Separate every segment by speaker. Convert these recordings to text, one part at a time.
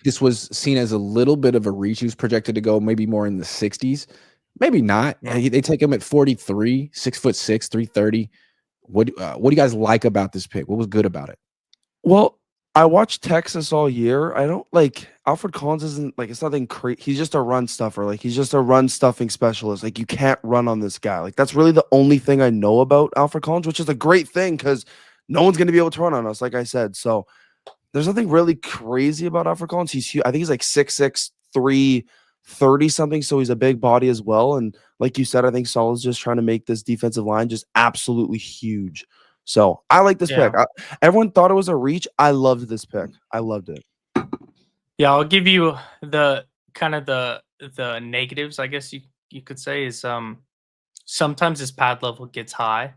Speaker 1: this was seen as a little bit of a reach. He was projected to go maybe more in the 60s, maybe not.
Speaker 2: Yeah.
Speaker 1: They take him at 43, 6'6", 330. What do you guys like about this pick? What was good about it?
Speaker 2: Well, I watched Texas all year. I don't like Alfred Collins isn't like it's nothing crazy. He's just a run stuffer. Like he's just a run stuffing specialist. Like you can't run on this guy. Like that's really the only thing I know about Alfred Collins, which is a great thing because no one's gonna be able to run on us, like I said. So there's nothing really crazy about Alfred Collins. He's huge. I think he's like 6'6", 330 something. So he's a big body as well. And like you said, I think Saul's just trying to make this defensive line just absolutely huge. So I like this pick.
Speaker 3: Yeah.
Speaker 2: Everyone thought it was a reach. I loved this pick. I loved it.
Speaker 3: Yeah, I'll give you the kind of the negatives, I guess you could say, is sometimes his pad level gets high.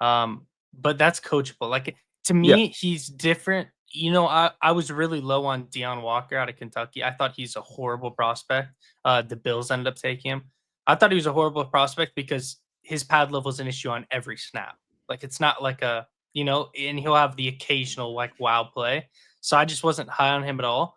Speaker 3: But that's coachable. Like to
Speaker 2: Yeah.
Speaker 3: me, he's different. You know, I was really low on Deion Walker out of Kentucky. I thought he's a horrible prospect. The Bills ended up taking him. I thought he was a horrible prospect because his pad level is an issue on every snap. Like it's not like a, and he'll have the occasional like wow play. So I just wasn't high on him at all.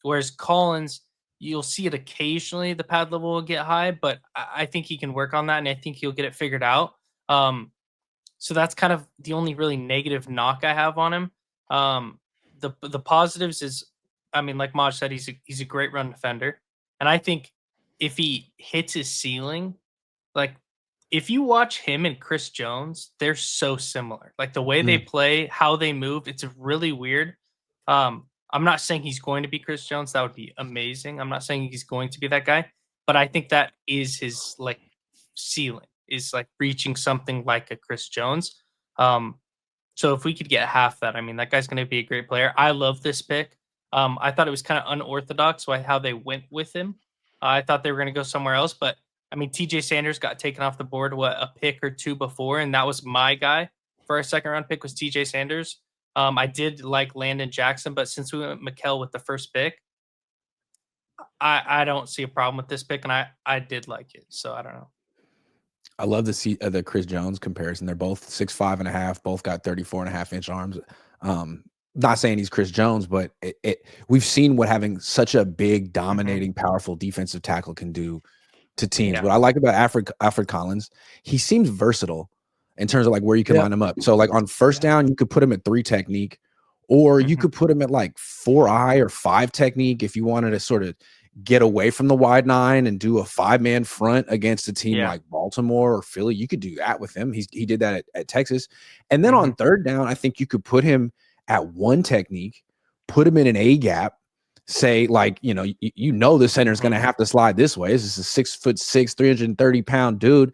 Speaker 3: Whereas Collins, you'll see it occasionally. The pad level will get high, but I think he can work on that, and I think he'll get it figured out. So that's kind of the only really negative knock I have on him. The positives is, I mean, like Maj said, he's a great run defender, and I think if he hits his ceiling, like if you watch him and Chris Jones, they're so similar. Like the way they play, how they move, it's really weird. I'm not saying he's going to be Chris Jones. That would be amazing. I'm not saying he's going to be that guy, but I think that is his like ceiling, is like reaching something like a Chris Jones. So if we could get half that, I mean, that guy's going to be a great player. I love this pick. I thought it was kind of unorthodox how they went with him. I thought they were going to go somewhere else, but I mean, TJ Sanders got taken off the board, a pick or two before, and that was my guy for a second round pick was TJ Sanders. I did like Landon Jackson, but since we went McKell with the first pick, I don't see a problem with this pick, and I did like it. So I don't know.
Speaker 1: I love the Chris Jones comparison. They're both 6'5.5", both got 34.5-inch arms. Not saying he's Chris Jones, but we've seen what having such a big, dominating, powerful defensive tackle can do to teams.
Speaker 3: Yeah.
Speaker 1: What I like about Alfred Collins, he seems versatile in terms of like where you can line him up. So like on first down, you could put him at 3 technique, or you could put him at like 4-eye or 5 technique if you wanted to sort of get away from the wide 9 and do a 5-man front against a team like Baltimore or Philly. You could do that with him. He did that at Texas. And then on third down, I think you could put him at 1 technique, put him in an A gap, say like, the center is going to have to slide this way. This is a 6'6", 330-pound dude.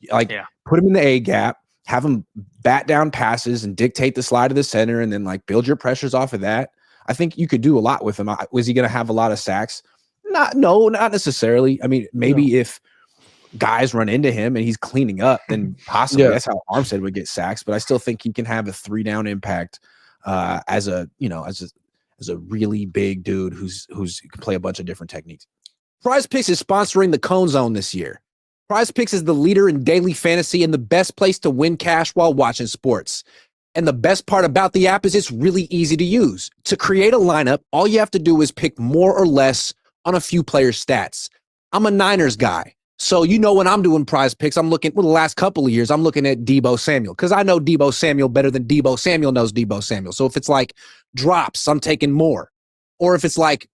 Speaker 1: Like put him in the A gap, have him bat down passes and dictate the slide of the center, and then like build your pressures off of that. I think you could do a lot with him. Was he going to have a lot of sacks? Not necessarily. I mean, maybe if guys run into him and he's cleaning up, then possibly that's how Armstead would get sacks. But I still think he can have a 3-down impact as a really big dude who's can play a bunch of different techniques. Prize Picks is sponsoring the Cohn Zone this year. Prize Picks is the leader in daily fantasy and the best place to win cash while watching sports. And the best part about the app is it's really easy to use. To create a lineup, all you have to do is pick more or less on a few players' stats. I'm a Niners guy. So, when I'm doing Prize Picks, I'm looking, the last couple of years, I'm looking at Deebo Samuel because I know Deebo Samuel better than Deebo Samuel knows Deebo Samuel. So if it's like drops, I'm taking more. Or if it's like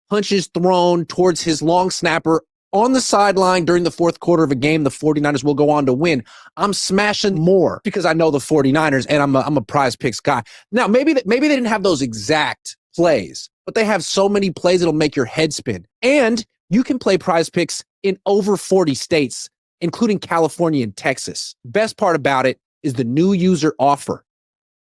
Speaker 1: punches thrown towards his long snapper on the sideline during the fourth quarter of a game, the 49ers will go on to win. I'm smashing more because I know the 49ers and I'm a Prize Picks guy. Now, maybe they didn't have those exact plays, but they have so many plays that'll make your head spin. And you can play Prize Picks in over 40 states, including California and Texas. Best part about it is the new user offer.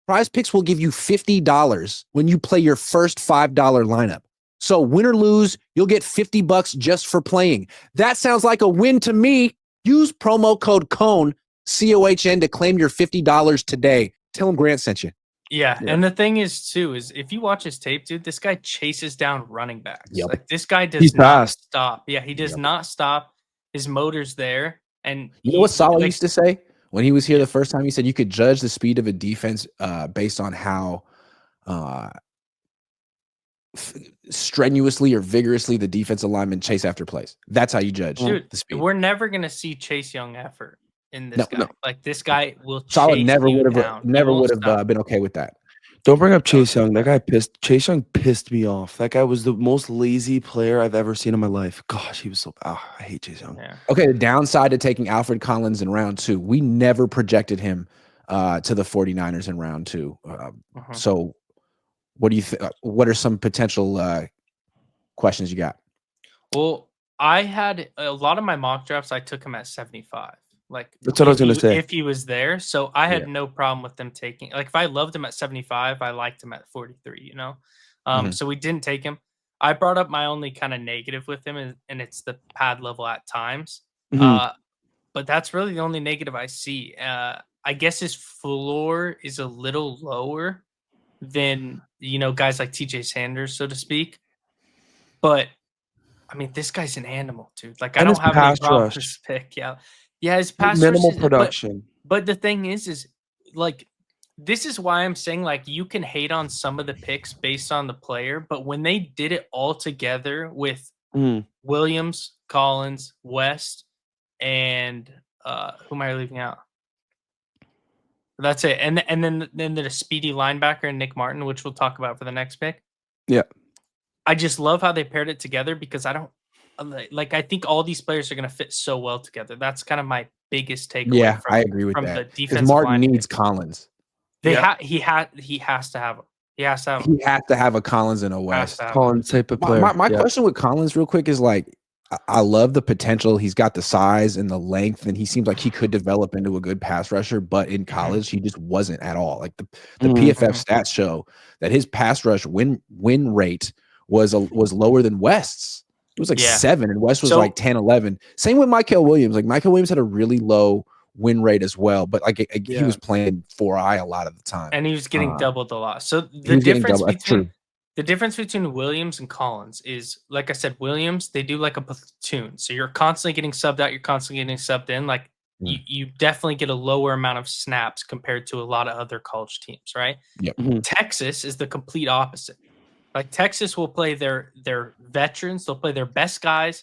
Speaker 1: Prize Picks will give you $50 when you play your first $5 lineup. So win or lose, you'll get $50 just for playing. That sounds like a win to me. Use promo code Cohn, COHN, to claim your $50 today. Tell them Grant sent you.
Speaker 3: Yeah, and the thing is, too, is if you watch his tape, dude, this guy chases down running backs.
Speaker 1: Yep.
Speaker 3: Like, this guy does not stop. Yeah, he does not stop. His motor's there. And
Speaker 1: you know what Saleh used to say? When he was here the first time, he said you could judge the speed of a defense based on how strenuously or vigorously the defensive lineman chase after plays. That's how you judge
Speaker 3: Dude,
Speaker 1: the speed.
Speaker 3: we're never gonna see Chase Young effort in this guy.
Speaker 2: No.
Speaker 3: Like this guy will
Speaker 1: Solid
Speaker 3: chase
Speaker 1: never
Speaker 3: you
Speaker 1: would have
Speaker 3: down. He
Speaker 1: never
Speaker 3: won't
Speaker 1: would have
Speaker 3: stop.
Speaker 1: been okay with that.
Speaker 2: Don't bring up Chase Young. That guy Chase Young pissed me off. That guy was the most lazy player I've ever seen in my life. Gosh, he was so. I hate Chase Young.
Speaker 3: Yeah.
Speaker 1: Okay, the downside to taking Alfred Collins in round 2, we never projected him to the 49ers in round 2. So, what do you think? What are some potential questions you got?
Speaker 3: Well, I had a lot of my mock drafts. I took him at 75. Like
Speaker 2: That's what I was gonna say.
Speaker 3: If he was there, so I had no problem with them taking. Like if I loved him at 75, I liked him at 43. You know, so we didn't take him. I brought up my only kind of negative with him, and it's the pad level at times. But that's really the only negative I see. I guess his floor is a little lower than guys like TJ Sanders, so to speak. But I mean, this guy's an animal, dude. Like, I don't have any problem with this pick. Yeah, his pass
Speaker 2: minimal
Speaker 3: rush is,
Speaker 2: production.
Speaker 3: But the thing is like, this is why I'm saying like you can hate on some of the picks based on the player, but when they did it all together with Williams, Collins, West, and who am I leaving out? That's it. And then the speedy linebacker and Nick Martin, which we'll talk about for the next pick.
Speaker 2: Yeah.
Speaker 3: I just love how they paired it together because I think all these players are going to fit so well together. That's kind of my biggest takeaway.
Speaker 1: Yeah, I agree with that. Because Martin needs Collins.
Speaker 3: He has to have him. He has to have
Speaker 1: a Collins and a West.
Speaker 2: Collins type of player.
Speaker 1: My question with Collins real quick is like, I love the potential. He's got the size and the length, and he seems like he could develop into a good pass rusher, but in college, he just wasn't at all. Like the PFF stats show that his pass rush win rate was lower than West's. It was like 7, and West was like 10, 11. Same with Michael Williams. Like Michael Williams had a really low win rate as well, but like he was playing 4-eye a lot of the time,
Speaker 3: and he was getting doubled a lot. So the difference between Williams and Collins is, like I said, Williams, they do like a platoon. So you're constantly getting subbed out. You're constantly getting subbed in. Like you definitely get a lower amount of snaps compared to a lot of other college teams, right?
Speaker 1: Yep.
Speaker 3: Texas is the complete opposite. Like Texas will play their veterans. They'll play their best guys,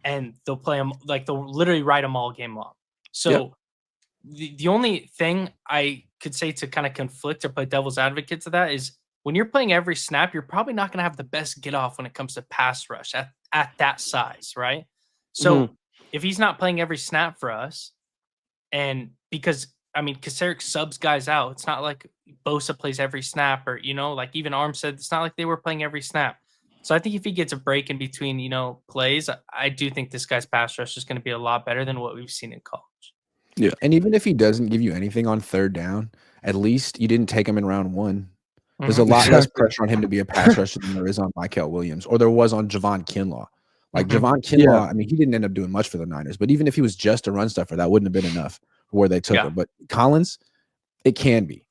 Speaker 3: and they'll play them like they'll literally ride them all game long. So the only thing I could say to kind of conflict or play devil's advocate to that is, when you're playing every snap, you're probably not going to have the best get off when it comes to pass rush at that size, right? So if he's not playing every snap for us, and because Kasarik subs guys out, it's not like Bosa plays every snap, or like even Armstead, it's not like they were playing every snap. So I think if he gets a break in between, plays, I do think this guy's pass rush is going to be a lot better than what we've seen in college.
Speaker 1: Yeah, and even if he doesn't give you anything on third down, at least you didn't take him in round 1. There's a lot less pressure on him to be a pass rusher than there is on Michael Williams, or there was on Javon Kinlaw. Like Javon Kinlaw, he didn't end up doing much for the Niners, but even if he was just a run stuffer, that wouldn't have been enough for where they took him. But Collins, it can be.